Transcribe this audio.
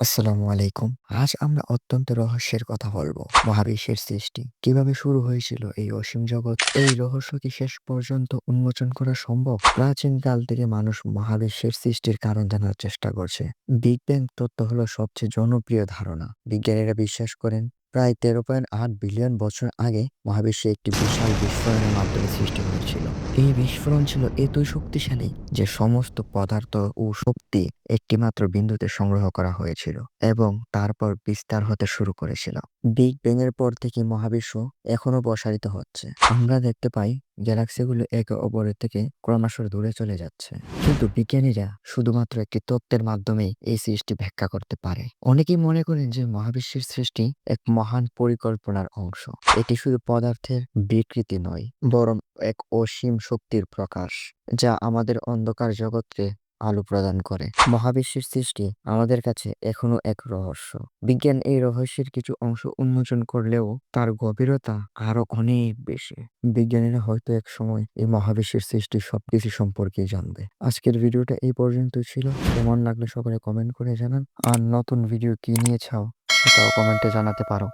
আসসালামু আলাইকুম। আজ আমরা অত্যন্ত রহস্যের কথা বলবো। মহাবিশ্বের সৃষ্টি কিভাবে শুরু হয়েছিল এই অসীম জগৎ? এই রহস্য কি শেষ পর্যন্ত উন্মোচন করা সম্ভব? প্রাচীনকাল থেকে মানুষ মহাবিশ্বের সৃষ্টির কারণ জানার চেষ্টা করছে। বিগ ব্যাং তত্ত্ব হলো সবচেয়ে জনপ্রিয় ধারণা। বিজ্ঞানীরা বিশ্বাস করেন প্রায় 13.8 বিলিয়ন বছর আগে মহাবিশ্বে একটি বিশাল বিস্ফোরণের মাধ্যমে সৃষ্টি হয়েছিল। এই বিস্ফোরণ ছিল এতই শক্তিশালী যে সমস্ত পদার্থ ও শক্তি একটিমাত্র বিন্দুতে সংগ্রহ করা হয়েছিল এবং তারপর বিস্তার হতে শুরু করেছিল। বিগ ব্যাং এর পর থেকে মহাবিশ্ব এখনো প্রসারিত হচ্ছে। আমরা দেখতে পাই গ্যালাক্সিগুলো একে অপরের থেকে ক্রমশ দূরে চলে যাচ্ছে, কিন্তু বিজ্ঞানীরা শুধুমাত্র একটি তত্ত্বের মাধ্যমেই এই সৃষ্টি ব্যাখ্যা করতে পারে। অনেকেই মনে করেন যে মহাবিশ্বের সৃষ্টি এক মহান পরিকল্পনার অংশ। এটি শুধু পদার্থের বিকৃতি নয়, বরং এক অসীম শক্তির প্রকাশ, যা আমাদের অন্ধকার জগৎকে আলো প্রদান করে। মহাবিশ্বের সৃষ্টি আমাদের কাছে এখনো এক রহস্য। বিজ্ঞান এই রহস্যের কিছু অংশ উন্মোচন করলেও তার গভীরতা আরো অনেক বেশি। বিজ্ঞানীরা হয়তো এক সময় এই মহাবিশ্বের সৃষ্টির সবকিছু সম্পর্কে জানবে। আজকের ভিডিওটা এই পর্যন্তই ছিল। কেমন লাগলো সকলে কমেন্ট করে জানান। আর নতুন ভিডিও কি নিয়ে চাও সেটাও কমেন্টে জানাতে পারো।